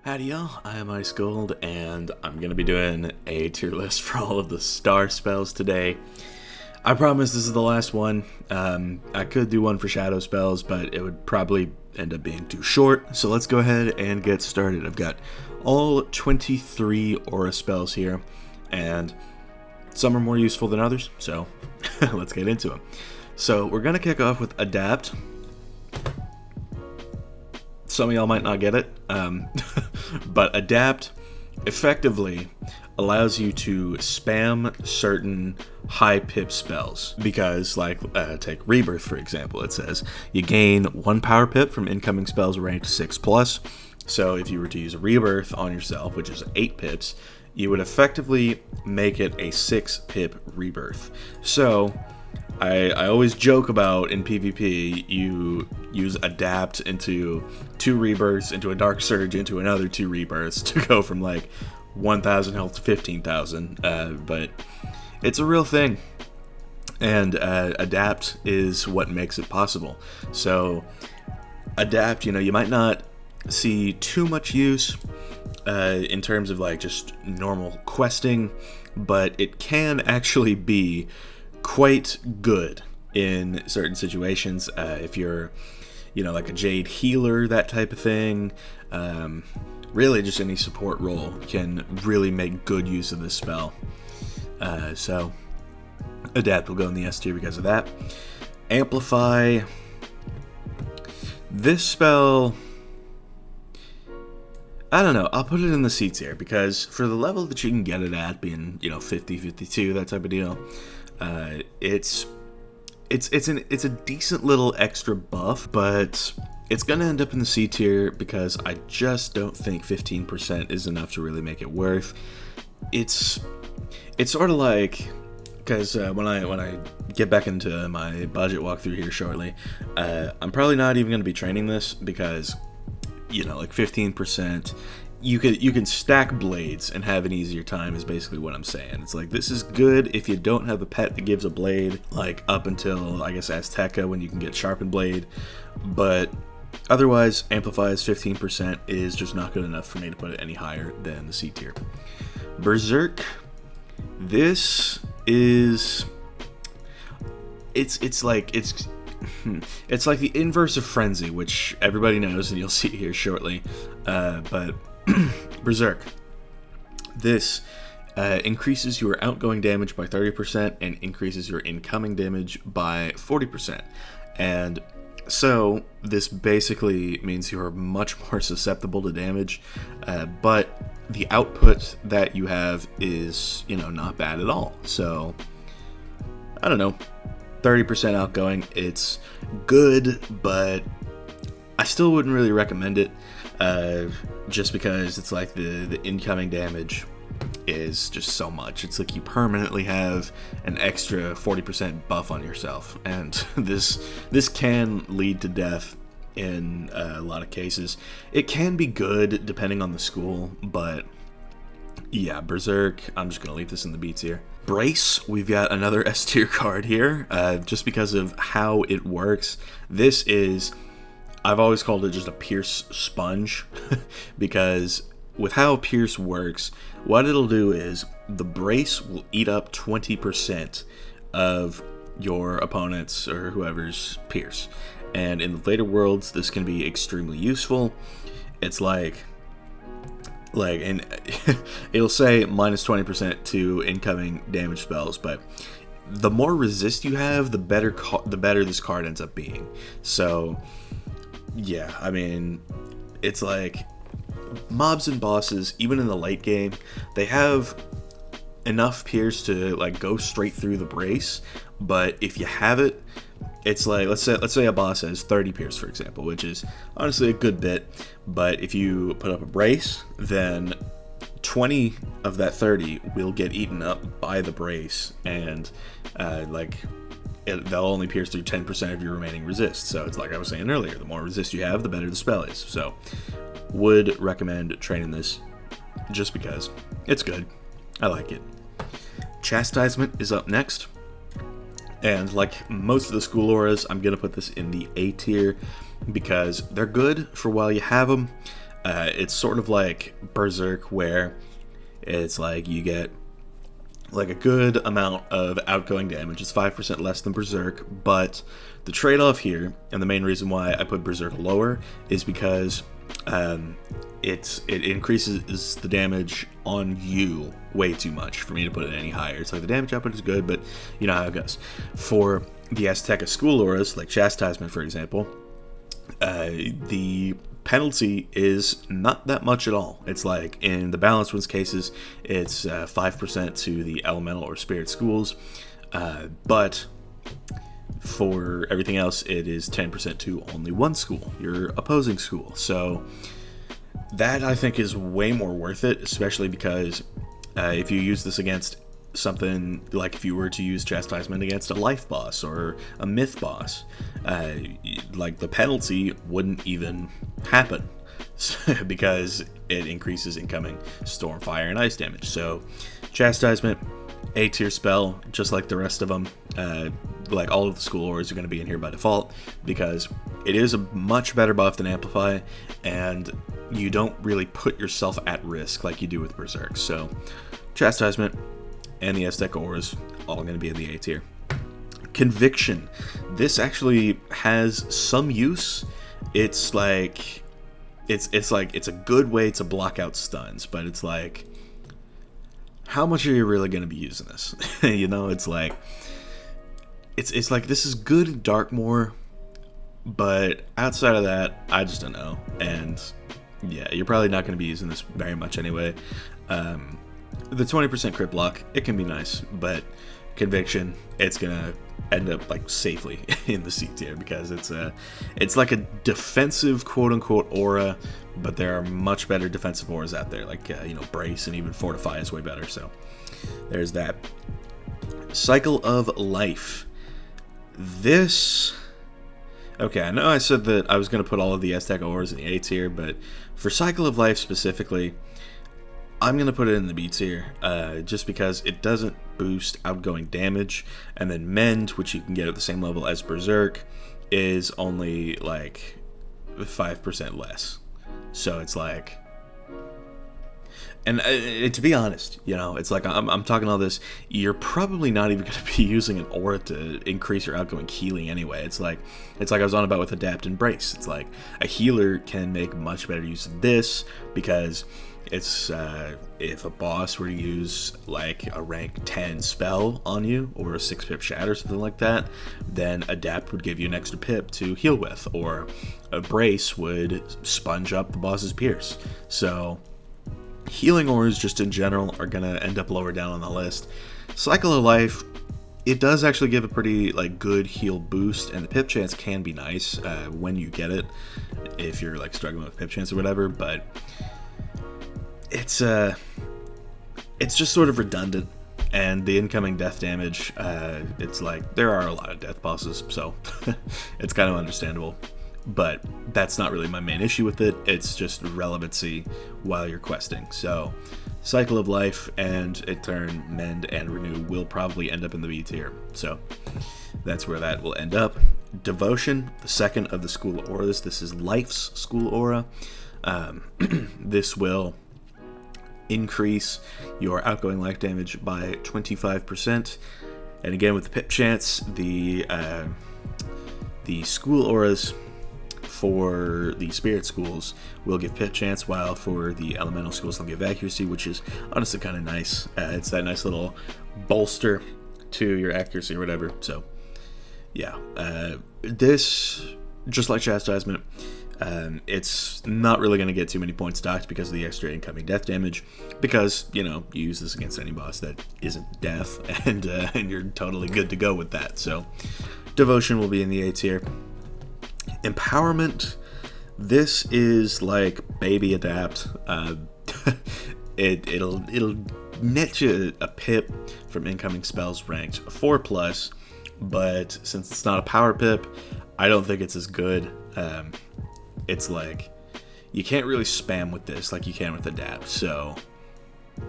Howdy y'all, I am Ice Gold, and I'm going to be doing a tier list for all of the star spells today. I promise this is the last one. I could do one for shadow spells, but it would probably end up being too short, so let's go ahead and get started. I've got all 23 aura spells here, and some are more useful than others, so let's get into them. So we're going to kick off with Adapt. Some of y'all might not get it, but Adapt effectively allows you to spam certain high pip spells, because take Rebirth for example. It says you gain 1 power pip from incoming spells ranked 6+. So if you were to use Rebirth on yourself, which is 8 pips, you would effectively make it a 6 pip Rebirth. So I always joke about in PvP, you use Adapt into 2 Rebirths, into a Dark Surge, into another 2 Rebirths to go from like 1,000 health to 15,000, but it's a real thing, and Adapt is what makes it possible. So Adapt, you might not see too much use in terms of like just normal questing, but it can actually be quite good in certain situations. If you're, like a Jade healer, that type of thing, really just any support role can really make good use of this spell. So Adapt will go in the S tier because of that. Amplify. This spell, I don't know, I'll put it in the C tier because for the level that you can get it at, being 50, 52, that type of deal, it's a decent little extra buff, but it's gonna end up in the C tier because I just don't think 15% is enough to really make it worth. It's sort of like, because when I get back into my budget walkthrough here shortly, I'm probably not even gonna be training this because like 15%. You can stack blades and have an easier time is basically what I'm saying. It's like, this is good if you don't have a pet that gives a blade, like up until, I guess, Azteca, when you can get Sharpened Blade. But otherwise, Amplify's 15% is just not good enough for me to put it any higher than the C tier. Berserk. This is... It's like the inverse of Frenzy, which everybody knows, and you'll see here shortly. But Berserk. This increases your outgoing damage by 30% and increases your incoming damage by 40%. And so this basically means you are much more susceptible to damage, but the output that you have is, not bad at all. So, I don't know. 30% outgoing, it's good, but I still wouldn't really recommend it, just because it's like the incoming damage is just so much. It's like you permanently have an extra 40% buff on yourself, and this can lead to death in a lot of cases. It can be good depending on the school, but yeah, Berserk, I'm just going to leave this in the B tier. Brace, we've got another S tier card here, just because of how it works. This is, I've always called it just a Pierce sponge, because with how Pierce works, what it'll do is the Brace will eat up 20% of your opponent's or whoever's Pierce. And in the later worlds, this can be extremely useful. It's like and it'll say minus 20% to incoming damage spells, but the more resist you have, the better this card ends up being. So yeah, I mean, it's like mobs and bosses, even in the late game, they have enough Pierce to like go straight through the Brace, but if you have it, it's like, let's say a boss has 30 Pierce, for example, which is honestly a good bit, but if you put up a Brace, then 20 of that 30 will get eaten up by the Brace, and they'll only pierce through 10% of your remaining resist. So it's like I was saying earlier, the more resist you have, the better the spell is. So would recommend training this just because it's good. I like it. Chastisement is up next. And like most of the school auras, I'm going to put this in the A tier because they're good for while you have them. It's sort of like Berserk, where it's like you get like a good amount of outgoing damage. It's 5% less than Berserk, but the trade-off here, and the main reason why I put Berserk lower, is because it increases the damage on you way too much for me to put it any higher. It's like the damage output is good, but you know how it goes. For the Azteca school auras, like Chastisement, for example, the penalty is not that much at all. It's like in the balanced ones cases, it's 5% to the elemental or spirit schools, but for everything else, it is 10% to only one school, your opposing school. So that, I think, is way more worth it, especially because if you use this against something like if you were to use Chastisement against a life boss or a myth boss, like the penalty wouldn't even happen because it increases incoming storm, fire, and ice damage. So Chastisement, A tier spell, just like the rest of them. Like all of the school auras are going to be in here by default because it is a much better buff than Amplify, and you don't really put yourself at risk like you do with Berserk. So Chastisement and the Azteca auras all going to be in the A tier. Conviction. This actually has some use. It's like it's a good way to block out stuns, but it's like, how much are you really going to be using this? You know, it's like this is good in Darkmoor, but outside of that, I just don't know. And yeah, you're probably not going to be using this very much anyway. The 20% crit block, it can be nice, but Conviction, it's gonna end up like safely in the C tier because it's like a defensive quote unquote aura, but there are much better defensive auras out there, like Brace, and even Fortify is way better. So there's that. Cycle of Life. This, okay, I know I said that I was gonna put all of the Azteca auras in the A tier, but for Cycle of Life specifically, I'm going to put it in the B tier, just because it doesn't boost outgoing damage, and then Mend, which you can get at the same level as Berserk, is only like 5% less. So it's like, and to be honest, it's like I'm talking all this, you're probably not even going to be using an aura to increase your outgoing healing anyway. It's like I was on about with Adapt and Brace. It's like a healer can make much better use of this because it's if a boss were to use like a rank 10 spell on you, or a 6-pip shatter, something like that, then Adapt would give you an extra pip to heal with, or a Brace would sponge up the boss's pierce. So healing auras just in general are going to end up lower down on the list. Cycle of Life, it does actually give a pretty like good heal boost, and the pip chance can be nice when you get it, if you're like struggling with pip chance or whatever, but it's just sort of redundant. And the incoming death damage, it's like there are a lot of death bosses, so it's kind of understandable, but that's not really my main issue with it. It's just relevancy while you're questing. So Cycle of Life and in turn Mend and Renew will probably end up in the B tier, so that's where that will end up. Devotion, the second of the school auras. This is Life's school aura. This will increase your outgoing life damage by 25%, and again with the pip chance, the school auras for the spirit schools will give pip chance, while for the elemental schools they'll give accuracy, which is honestly kind of nice. It's that nice little bolster to your accuracy or whatever. So yeah, this, just like Chastisement, it's not really going to get too many points docked because of the extra incoming death damage, because you use this against any boss that isn't death, and you're totally good to go with that. So Devotion will be in the A tier. Empowerment, this is like baby Adapt. It'll net you a pip from incoming spells ranked 4+, but since it's not a power pip, I don't think it's as good. It's like you can't really spam with this like you can with Adapt, so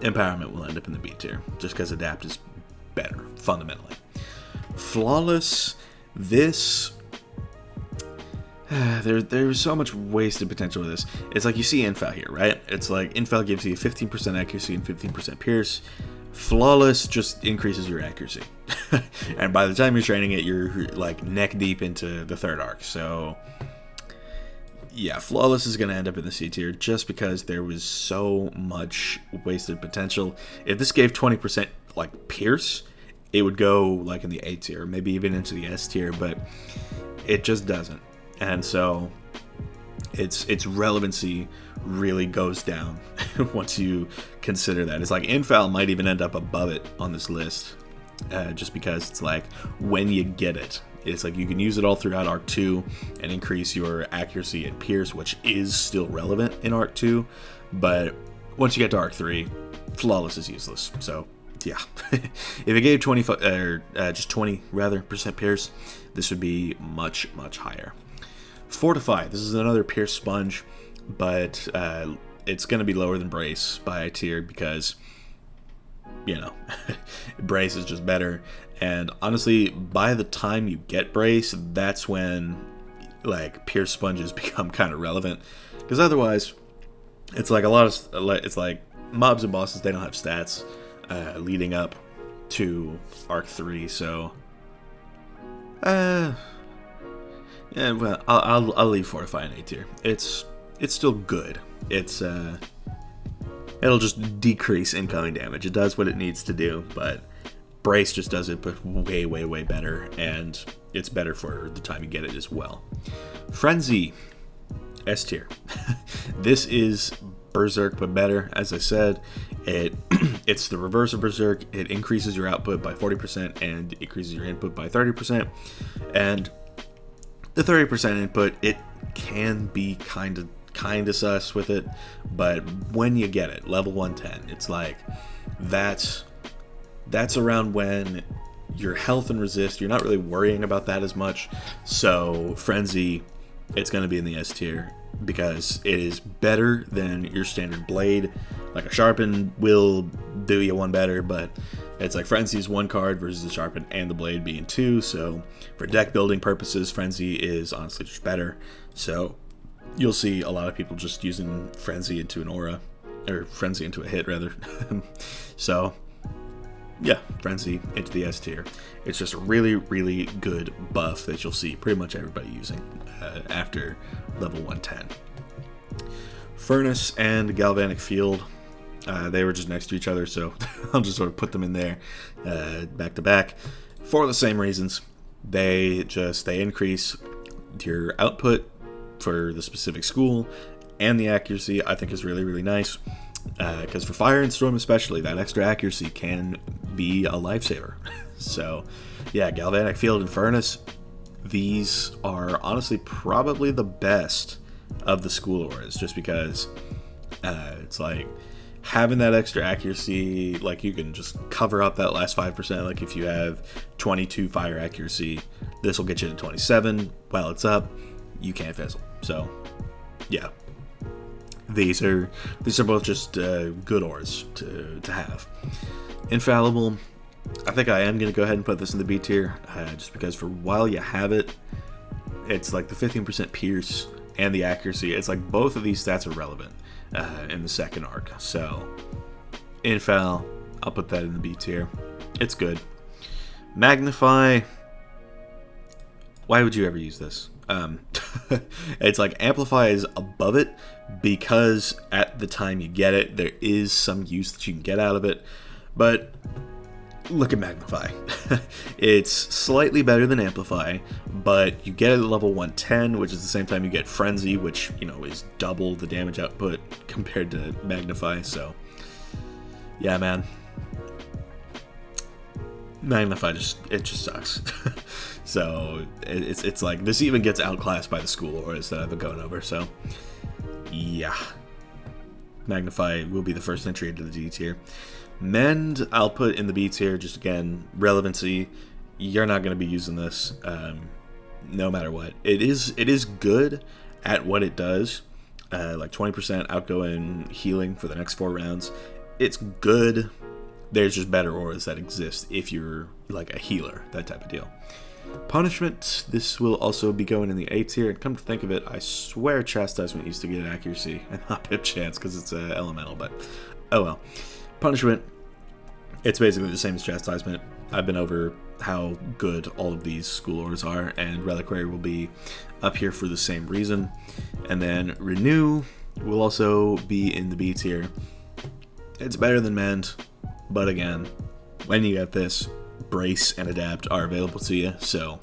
Empowerment will end up in the B tier just because Adapt is better fundamentally. Flawless, this There's so much wasted potential with this. It's like you see Infal here, right? It's like Infal gives you 15% accuracy and 15% pierce. Flawless just increases your accuracy. And by the time you're training it, you're like neck deep into the third arc. So yeah, Flawless is going to end up in the C tier just because there was so much wasted potential. If this gave 20% like pierce, it would go like in the A tier, maybe even into the S tier, but it just doesn't. And so its relevancy really goes down once you consider that. It's like Infal might even end up above it on this list, just because it's like when you get it, it's like you can use it all throughout Arc 2 and increase your accuracy and pierce, which is still relevant in Arc 2, but once you get to Arc 3, Flawless is useless. So yeah, if it gave 20% pierce, this would be much higher. Fortify, this is another pierce sponge, but it's going to be lower than Brace by a tier because, you know, Brace is just better. And honestly, by the time you get Brace, that's when like pierce sponges become kind of relevant, because otherwise it's like it's like mobs and bosses, they don't have stats leading up to Arc 3, so yeah, well, I'll leave Fortify in A tier. It's still good. It'll just decrease incoming damage. It does what it needs to do, but Brace just does it, but way better, and it's better for the time you get it as well. Frenzy, S tier. This is Berserk, but better. As I said, it's the reverse of Berserk. It increases your output by 40% and increases your input by 30%, and the 30% input, it can be kind of sus with it, but when you get it, level 110, it's like that's around when your health and resist, you're not really worrying about that as much. So Frenzy, it's going to be in the S tier because it is better than your standard blade. Like a Sharpen will do you one better, but it's like Frenzy's one card versus the Sharpen and the blade being two. So for deck building purposes, Frenzy is honestly just better. So you'll see a lot of people just using Frenzy into an aura, or Frenzy into a hit rather. So yeah, Frenzy into the S tier. It's just a really good buff that you'll see pretty much everybody using after level 110. Furnace and Galvanic Field, they were just next to each other, so I'll just sort of put them in there back to back for the same reasons. They increase your output for the specific school, and the accuracy I think is really nice, because for Fire and Storm especially, that extra accuracy can be a lifesaver. So yeah, Galvanic Field and Furnace, these are honestly probably the best of the school auras, just because it's like having that extra accuracy, like you can just cover up that last 5%. Like if you have 22 fire accuracy, this will get you to 27. While it's up, you can't fizzle. So yeah, these are both just good auras to have. Infallible, I think I am going to go ahead and put this in the B tier, just because for while you have it, it's like the 15% pierce and the accuracy. It's like both of these stats are relevant in the second arc. So Infal, I'll put that in the B tier. It's good. Magnify, why would you ever use this? It's like Amplify is above it because at the time you get it, there is some use that you can get out of it. But look at Magnify. It's slightly better than Amplify, but you get it at level 110, which is the same time you get Frenzy, which, you know, is double the damage output compared to Magnify. So yeah, man, Magnify just sucks. So it's like this even gets outclassed by the school auras that I've been going over. So yeah, Magnify will be the first entry into the D tier. Mend, I'll put in the B tier, just again, relevancy. You're not going to be using this no matter what. It is good at what it does, like 20% outgoing healing for the next 4 rounds. It's good. There's just better auras that exist if you're like a healer, that type of deal. Punishment, this will also be going in the A tier. And come to think of it, I swear chastisement used to get accuracy and not pip chance because it's elemental, but oh well. Punishment, it's basically the same as chastisement. I've been over how good all of these school auras are, and Reliquary will be up here for the same reason. And then Renew will also be in the B tier. It's better than Mend, but again, when you get this, Brace and Adapt are available to you, so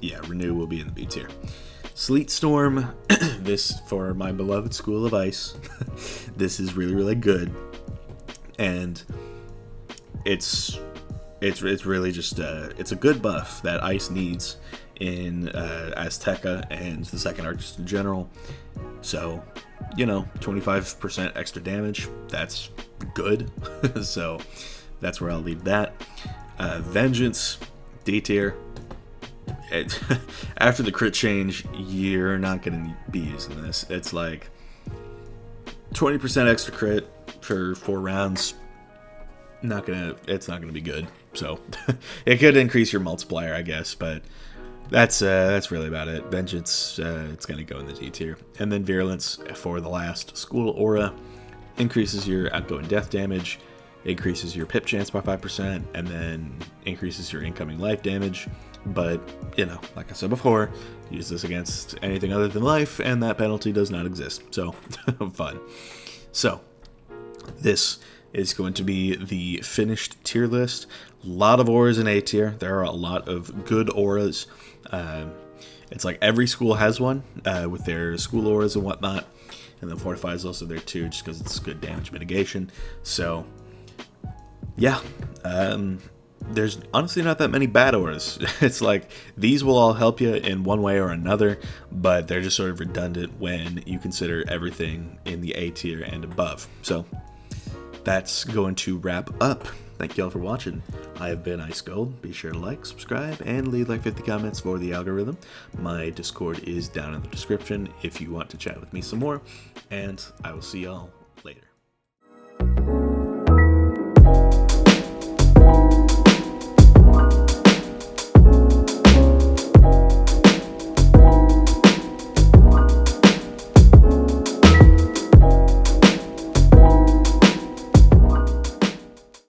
yeah, Renew will be in the B tier. Sleet Storm, this for my beloved School of Ice. This is really, really good, and it's really just it's a good buff that Ice needs in Azteca and the second arc just in general. So, you know, 25% extra damage, that's good. So that's where I'll leave that. Vengeance, D tier. After the crit change, you're not going to be using this. It's like 20% extra crit for 4 rounds. It's not gonna be good. So it could increase your multiplier, I guess, but that's really about it. Vengeance, it's gonna go in the D tier. And then Virulence for the last school aura increases your outgoing death damage, increases your pip chance by 5%, and then increases your incoming life damage. But, you know, like I said before, use this against anything other than life, and that penalty does not exist. So, fun. So, this is going to be the finished tier list. A lot of auras in A tier. There are a lot of good auras. It's like every school has one with their school auras and whatnot. And then Fortify is also there too, just because it's good damage mitigation. So, yeah. There's honestly not that many bad auras. It's like these will all help you in one way or another, but they're just sort of redundant when you consider everything in the A tier and above. So that's going to wrap up. Thank you all for watching. I have been Ice Gold. Be sure to like, subscribe, and leave like 50 comments for the algorithm. My Discord is down in the description if you want to chat with me some more, and I will see y'all